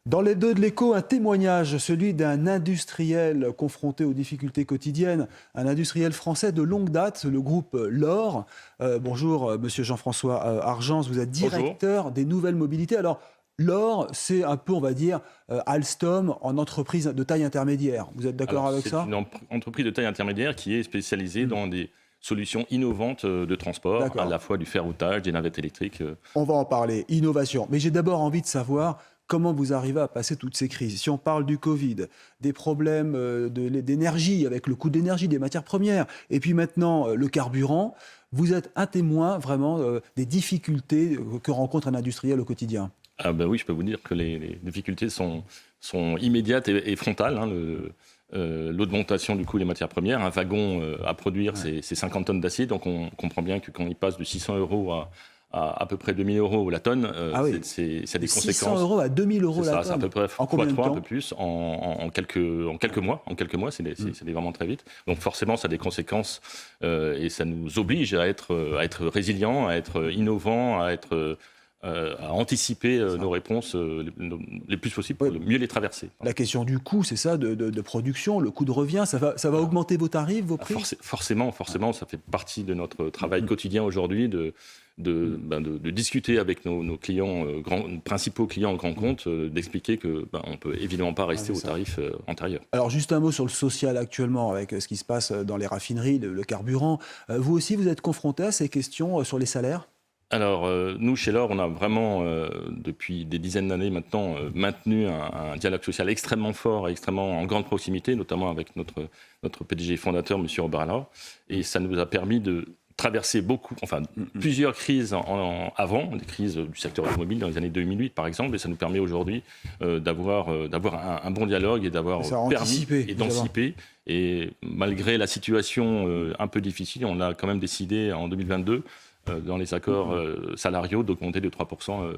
Dans les deux de l'Écho, un témoignage, celui d'un industriel confronté aux difficultés quotidiennes, un industriel français de longue date, le groupe L'Or. Bonjour, monsieur Jean-François Argens, vous êtes directeur des nouvelles mobilités. Alors, L'Or, c'est un peu, on va dire, Alstom en entreprise de taille intermédiaire. Vous êtes d'accord avec ça ? C'est une entreprise de taille intermédiaire qui est spécialisée dans des solutions innovantes de transport, à la fois du ferroutage, des navettes électriques. On va en parler, innovation. Mais j'ai d'abord envie de savoir comment vous arrivez à passer toutes ces crises. Si on parle du Covid, des problèmes d'énergie, avec le coût de l'énergie, des matières premières, et puis maintenant le carburant, vous êtes un témoin vraiment des difficultés que rencontre un industriel au quotidien. Ah ben oui, je peux vous dire que les difficultés sont immédiates et frontales. L'augmentation du coût des matières premières, un wagon à produire, c'est 50 tonnes d'acier, donc on comprend bien que quand il passe de 600 € à peu près 2000 € la tonne, c'est des conséquences. 600 € à 2000 € la tonne. C'est à peu près en combien de temps ? un peu plus, en quelques mois. C'est vraiment très vite. Donc forcément, ça a des conséquences et ça nous oblige à être résilients, à être innovants, à anticiper nos réponses les plus possibles pour mieux les traverser. La question du coût, c'est ça, de production, le coût de revient, ça va augmenter vos tarifs, vos prix ? Forcément, ça fait partie de notre travail quotidien aujourd'hui de discuter avec nos clients, principaux clients en grand compte, d'expliquer qu'on ne peut évidemment pas rester aux tarifs antérieurs. Alors juste un mot sur le social actuellement, avec ce qui se passe dans les raffineries, le carburant. Vous aussi, vous êtes confronté à ces questions sur les salaires ? Alors, nous, chez L'Or, on a vraiment, depuis des dizaines d'années maintenant, maintenu un dialogue social extrêmement fort et extrêmement en grande proximité, notamment avec notre PDG fondateur, M. Robert Allard. Et ça nous a permis de traverser plusieurs crises avant, des crises du secteur automobile dans les années 2008, par exemple. Et ça nous permet aujourd'hui d'avoir un bon dialogue et d'avoir permis et d'anticiper. Et malgré la situation un peu difficile, on a quand même décidé en 2022 dans les accords salariaux d'augmenter de 3%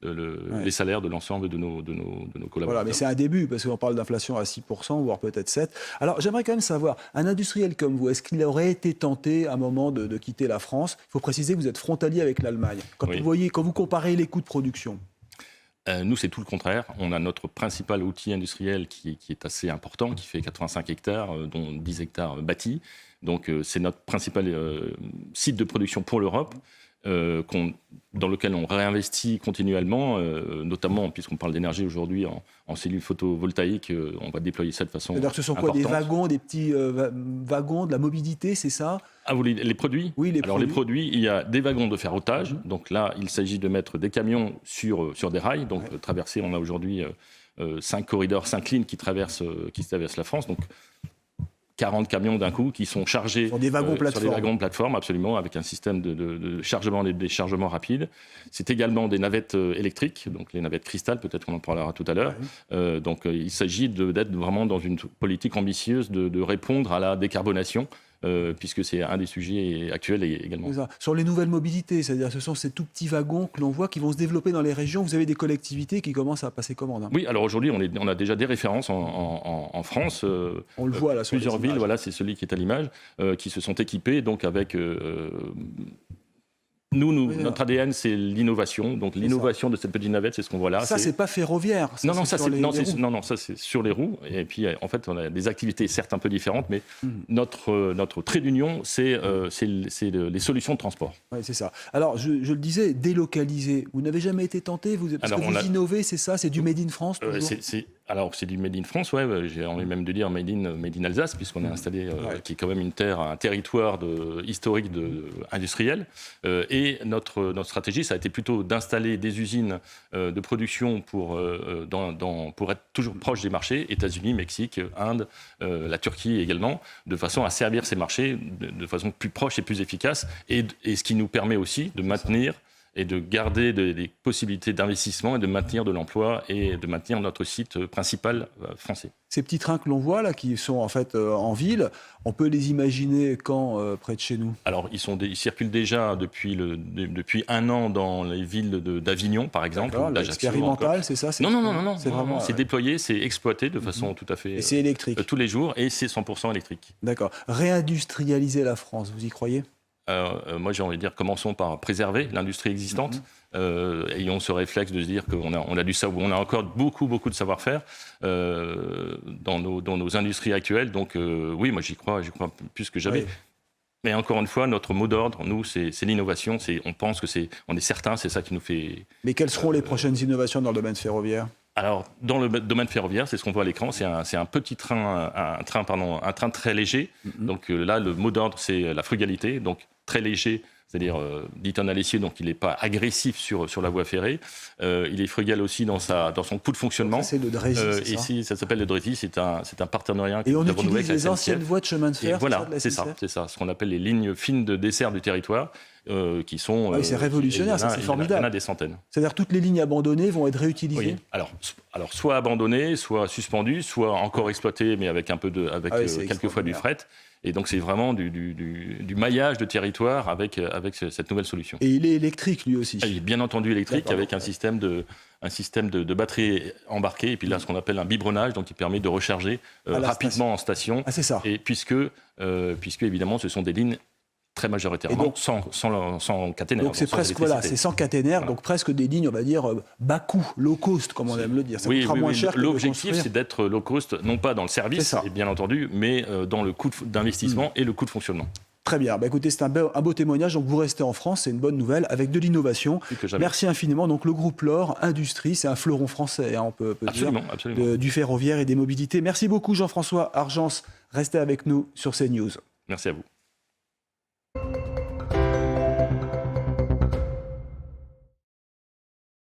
les salaires de l'ensemble de nos collaborateurs. Voilà, mais c'est un début, parce qu'on parle d'inflation à 6%, voire peut-être 7%. Alors j'aimerais quand même savoir, un industriel comme vous, est-ce qu'il aurait été tenté à un moment de quitter la France ? Il faut préciser que vous êtes frontalier avec l'Allemagne. Quand vous comparez les coûts de production. Nous, c'est tout le contraire. On a notre principal outil industriel qui est assez important, qui fait 85 hectares, dont 10 hectares bâtis. Donc, c'est notre principal site de production pour l'Europe, dans lequel on réinvestit continuellement, notamment, puisqu'on parle d'énergie aujourd'hui, en cellules photovoltaïques. On va déployer ça de façon importante. C'est-à-dire que ce sont quoi, des wagons, des petits wagons, de la mobilité, c'est ça ? Ah, vous voulez les produits ? Oui, les produits. Les produits, il y a des wagons de ferroutage. Donc là, il s'agit de mettre des camions sur des rails. Donc, traverser, on a aujourd'hui 5 corridors, 5 lignes qui traversent la France. Donc, 40 camions d'un coup qui sont chargés sur des wagons plateformes. Sur des wagons plateformes, absolument, avec un système de chargement et de déchargement rapide. C'est également des navettes électriques, donc les navettes cristal, peut-être qu'on en parlera tout à l'heure. Donc il s'agit d'être vraiment dans une politique ambitieuse de répondre à la décarbonation. Puisque c'est un des sujets actuels également. Sur les nouvelles mobilités, c'est-à-dire ce sont ces tout petits wagons que l'on voit qui vont se développer dans les régions. Vous avez des collectivités qui commencent à passer commande. Oui, alors aujourd'hui, on a déjà des références en France. On le voit là sur plusieurs villes, voilà, c'est celui qui est à l'image, qui se sont équipés donc avec... Notre ADN, c'est l'innovation. Donc, l'innovation de cette petite navette, c'est ce qu'on voit là. Ça, c'est pas ferroviaire. Ça, c'est sur les roues. Et puis, en fait, on a des activités certes un peu différentes, mais notre trait d'union, c'est les solutions de transport. Oui, c'est ça. Alors, je le disais, délocaliser. Vous n'avez jamais été tenté parce que vous innovez, c'est ça ? C'est du Made in France toujours Alors, c'est du Made in France, j'ai envie même de dire Made in Alsace, puisqu'on est installé, qui est quand même un territoire historique industriel. Et notre stratégie, ça a été plutôt d'installer des usines de production pour être toujours proche des marchés, États-Unis, Mexique, Inde, la Turquie également, de façon à servir ces marchés de façon plus proche et plus efficace, et ce qui nous permet aussi de maintenir et de garder des possibilités d'investissement et de maintenir de l'emploi et de maintenir notre site principal français. Ces petits trains que l'on voit là, qui sont en fait en ville, on peut les imaginer quand près de chez nous ? Alors, ils circulent déjà depuis 1 an dans les villes d'Avignon, par exemple. Expérimental, c'est ça ? Non. C'est déployé, c'est exploité de façon tout à fait... Et c'est électrique ? Tous les jours, et c'est 100% électrique. D'accord. Réindustrialiser la France, vous y croyez ? Moi, j'ai envie de dire, commençons par préserver l'industrie existante. ayons ce réflexe de se dire qu'on a encore beaucoup de savoir-faire dans nos industries actuelles. Donc oui, moi j'y crois plus que jamais. Oui. Mais encore une fois, notre mot d'ordre, nous, c'est l'innovation. On pense on est certain, c'est ça qui nous fait... Mais quelles seront les prochaines innovations dans le domaine ferroviaire ? Alors, dans le domaine ferroviaire, c'est ce qu'on voit à l'écran, c'est un petit train, un train très léger. Donc là, le mot d'ordre, c'est la frugalité, donc très léger, c'est-à-dire 10 tonnes à l'essieu, donc il n'est pas agressif sur la voie ferrée. Il est frugal aussi dans son coût de fonctionnement. Ça, c'est le Drésis, c'est ça ? Ici, ça s'appelle le Drésis, c'est un partenariat. Et on utilise les anciennes voies de chemin de fer. Et voilà, c'est ça, ce qu'on appelle les lignes fines de dessert du territoire. Qui sont... c'est révolutionnaire, ça, c'est formidable. Il y en a des centaines. C'est-à-dire toutes les lignes abandonnées vont être réutilisées ? Oui. Alors soit abandonnées, soit suspendues, soit encore exploitées, mais avec quelquefois du fret. Et donc c'est vraiment du maillage de territoire avec cette nouvelle solution. Et il est électrique lui aussi ? Il est bien entendu électrique, avec un système de batterie embarquée, et puis là ce qu'on appelle un biberonnage, donc qui permet de recharger rapidement en station. Ah, c'est ça. Et puisque évidemment ce sont des lignes très majoritairement donc, sans caténaire. Donc c'est presque c'est sans caténaire, donc presque des lignes, on va dire, bas coût, low cost, comme on aime le dire. Ça coûtera moins cher que l'objectif, c'est d'être low cost, non pas dans le service, bien entendu, mais dans le coût d'investissement et le coût de fonctionnement. Très bien. Écoutez, c'est un beau témoignage. Donc vous restez en France, c'est une bonne nouvelle, avec de l'innovation. Merci infiniment. Donc le groupe LOR Industrie, c'est un fleuron français, on peut absolument, dire, absolument. Du ferroviaire et des mobilités. Merci beaucoup Jean-François Argens. Restez avec nous sur CNews. Merci à vous.